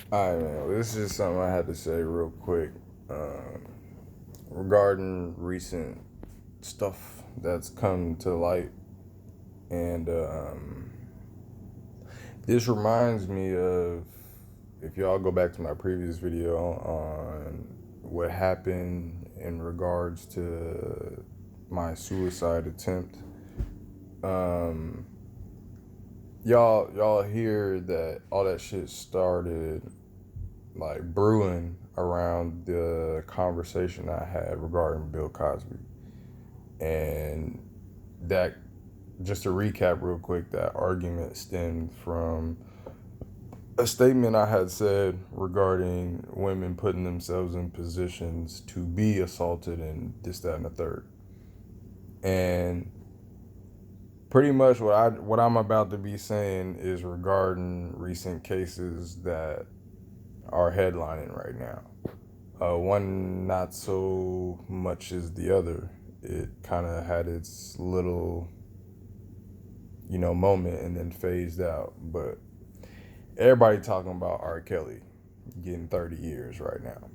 All right, man. This is just something I had to say real quick um, regarding recent stuff that's come to light, and this reminds me of if y'all go back to my previous video on what happened in regards to my suicide attempt. Um, y'all hear that all that shit started like brewing around the conversation I had regarding Bill Cosby. And that, just to recap real quick, that argument stemmed from a statement I had said regarding women putting themselves in positions to be assaulted and this, that, and the third. And pretty much what I'm about to be saying is regarding recent cases that are headlining right now. One not so much as the other. It kind of had its little, moment and then phased out. But everybody talking about R. Kelly getting 30 years right now.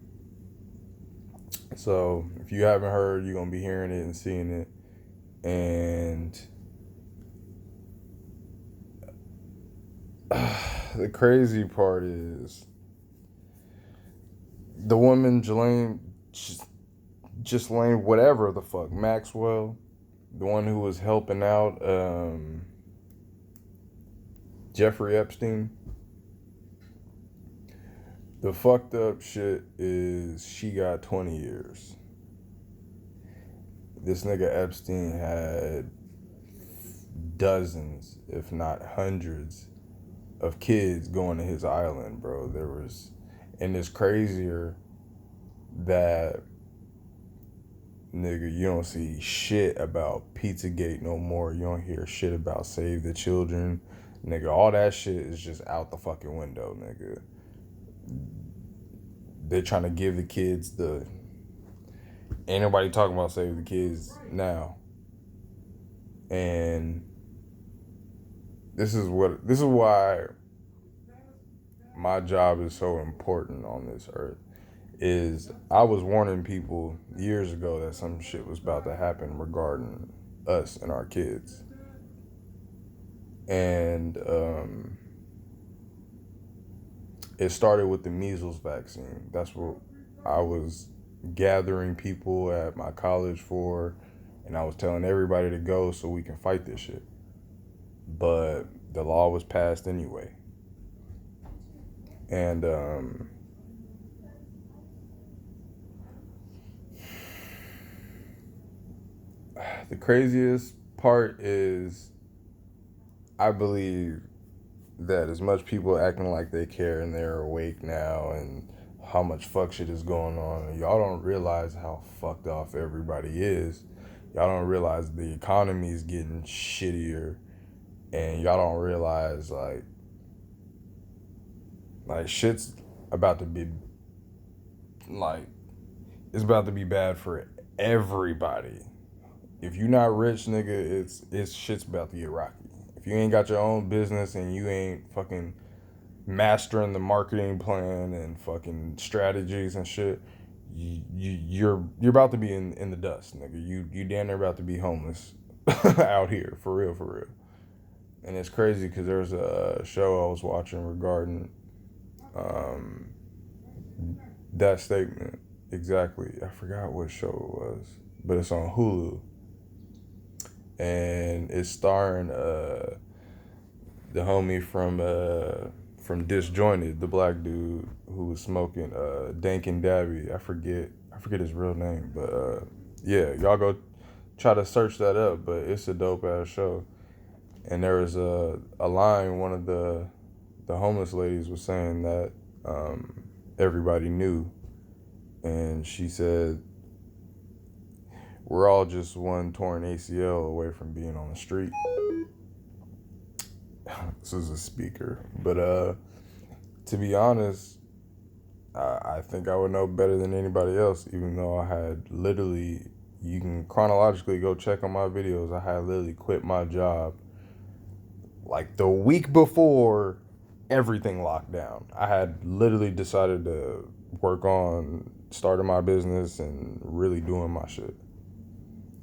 So if you haven't heard, you're gonna be hearing it and seeing it. And the crazy part is the woman, Ghislaine, whatever the fuck, Maxwell, the one who was helping out Jeffrey Epstein. The fucked up shit is she got 20 years. This nigga Epstein had dozens, if not hundreds, of kids going to his island, bro. And it's crazier that, nigga, you don't see shit about Pizzagate no more. You don't hear shit about Save the Children. Nigga, all that shit is just out the fucking window, nigga. They're trying to give the kids the. Ain't nobody talking about Save the Kids now. And this is why my job is so important on this earth. Is I was warning people years ago that some shit was about to happen regarding us and our kids. And it started with the measles vaccine. That's what I was gathering people at my college for, and I was telling everybody to go so we can fight this shit. But the law was passed anyway. And the craziest part is I believe that as much people acting like they care and they're awake now and how much fuck shit is going on, y'all don't realize how fucked off everybody is. Y'all don't realize the economy is getting shittier, and y'all don't realize like shit's about to be like it's about to be bad for everybody. If you're not rich, nigga, it's shit's about to get rocky. If you ain't got your own business and you ain't fucking mastering the marketing plan and fucking strategies and shit, you're about to be in the dust, nigga. You damn near about to be homeless out here, for real, for real. And it's crazy because there's a show I was watching regarding um, that statement exactly. I forgot what show it was, but it's on Hulu, and it's starring the homie from Disjointed, the black dude who was smoking Dank and Dabby. I forget his real name, but yeah, y'all go try to search that up. But it's a dope ass show. And there was a line one of the homeless ladies was saying that everybody knew, and she said, "We're all just one torn ACL away from being on the street." This is a speaker, but to be honest, I think I would know better than anybody else, even though I had literally, you can chronologically go check on my videos, I had literally quit my job like the week before everything locked down. I had literally decided to work on starting my business and really doing my shit.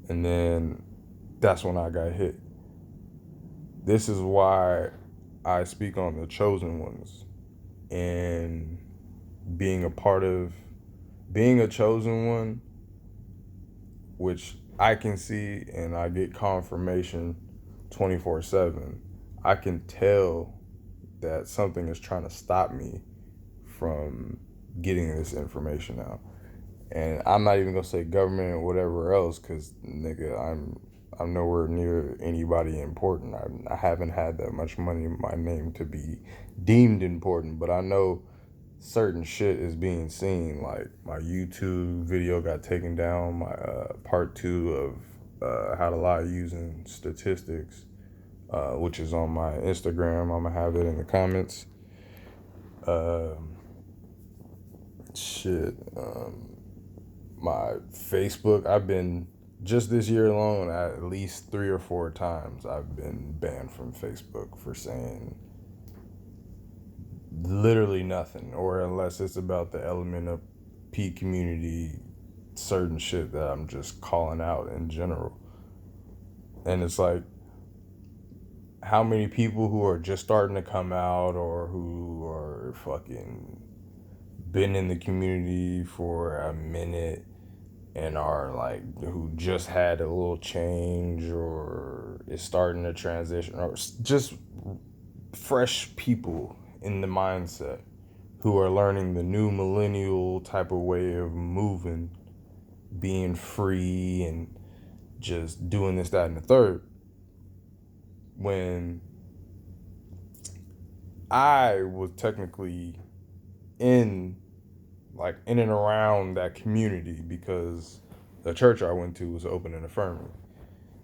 And then that's when I got hit. This is why I speak on the chosen ones and being a part of being a chosen one, which I can see and I get confirmation 24/7. I can tell that something is trying to stop me from getting this information out. And I'm not even gonna say government or whatever else, cause nigga, I'm nowhere near anybody important. I haven't had that much money in my name to be deemed important, but I know certain shit is being seen. Like my YouTube video got taken down. My part 2 of how to lie using statistics, which is on my Instagram. I'm gonna have it in the comments. Shit. My Facebook, I've been, just this year alone, at least 3 or 4 times I've been banned from Facebook for saying literally nothing, or unless it's about the element of P community, certain shit that I'm just calling out in general. And it's like, how many people who are just starting to come out or who are fucking been in the community for a minute and are like, who just had a little change or is starting to transition, or just fresh people in the mindset who are learning the new millennial type of way of moving, being free and just doing this, that, and the third. When I was technically in and around that community, because the church I went to was open and affirming.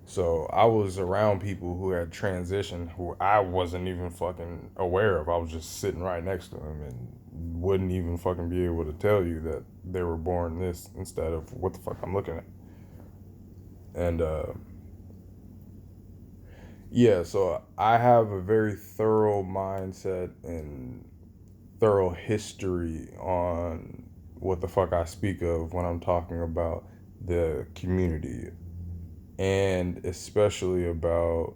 So I was around people who had transitioned who I wasn't even fucking aware of. I was just sitting right next to them and wouldn't even fucking be able to tell you that they were born this instead of what the fuck I'm looking at. And yeah, so I have a very thorough mindset and thorough history on what the fuck I speak of when I'm talking about the community, and especially about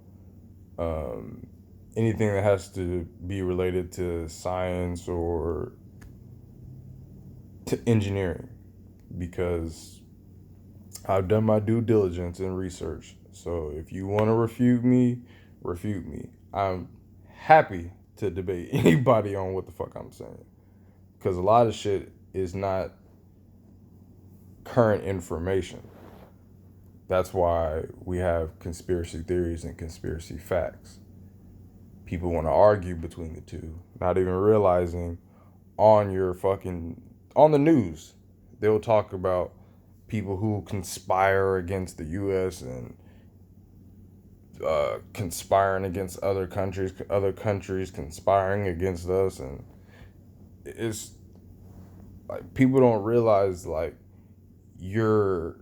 anything that has to be related to science or to engineering, because I've done my due diligence and research. So if you want to refute me, refute me. I'm happy to debate anybody on what the fuck I'm saying, because a lot of shit is not current information. That's why we have conspiracy theories and conspiracy facts. People want to argue between the two, not even realizing on the news, they'll talk about people who conspire against the U.S. and conspiring against other countries conspiring against us, and it's like people don't realize like you're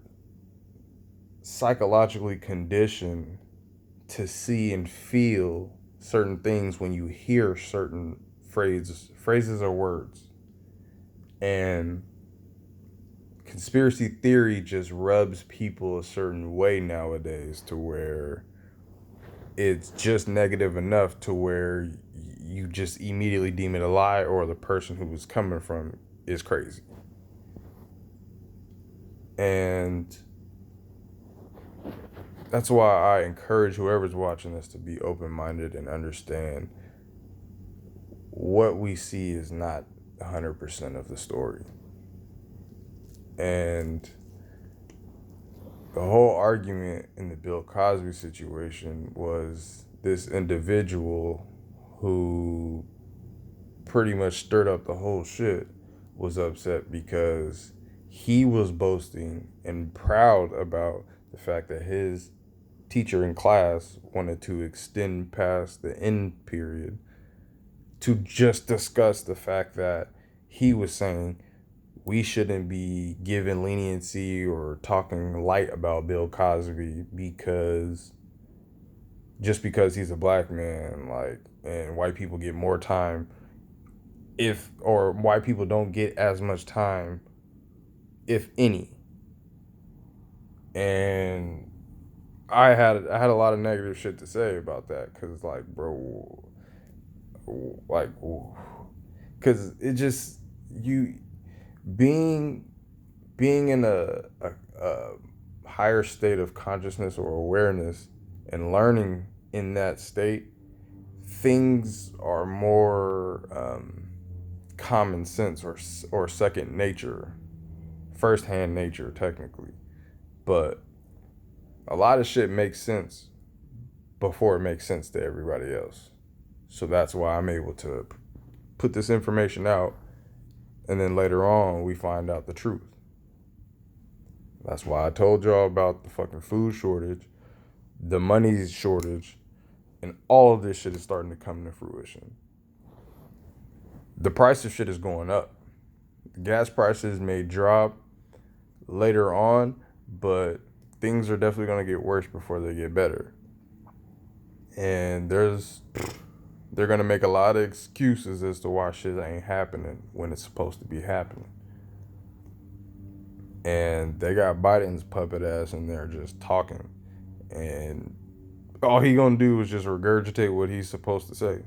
psychologically conditioned to see and feel certain things when you hear certain phrases or words. And conspiracy theory just rubs people a certain way nowadays to where it's just negative enough to where you just immediately deem it a lie, or the person who was coming from is crazy. And that's why I encourage whoever's watching this to be open-minded and understand what we see is not 100% of the story. And the whole argument in the Bill Cosby situation was this individual who pretty much stirred up the whole shit was upset because he was boasting and proud about the fact that his teacher in class wanted to extend past the end period to just discuss the fact that he was saying we shouldn't be giving leniency or talking light about Bill Cosby because just because he's a black man, like and white people get more time or white people don't get as much time, if any. And I had a lot of negative shit to say about that, because like, bro, like, because it just, you being in a higher state of consciousness or awareness and learning in that state, things are more common sense or second nature, first hand nature technically, but a lot of shit makes sense before it makes sense to everybody else. So that's why I'm able to put this information out, and then later on we find out the truth. That's why I told y'all about the fucking food shortage, the money shortage, and all of this shit is starting to come to fruition. The price of shit is going up. The gas prices may drop later on, but things are definitely going to get worse before they get better. And they're going to make a lot of excuses as to why shit ain't happening when it's supposed to be happening. And they got Biden's puppet ass in there just talking. And all he gonna do is just regurgitate what he's supposed to say.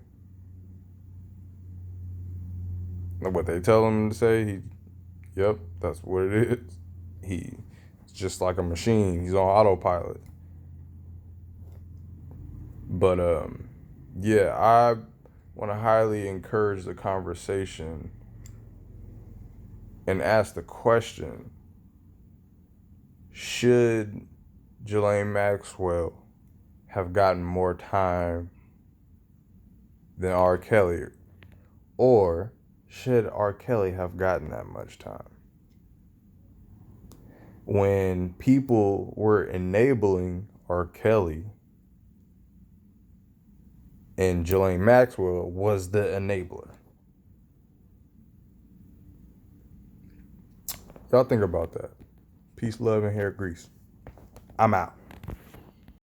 What they tell him to say, yep, that's what it is. He's just like a machine. He's on autopilot. But yeah, I want to highly encourage the conversation and ask the question: should Ghislaine Maxwell have gotten more time than R. Kelly, or should R. Kelly have gotten that much time? When people were enabling R. Kelly, and Ghislaine Maxwell was the enabler. Y'all think about that. Peace, love, and hair grease. I'm out.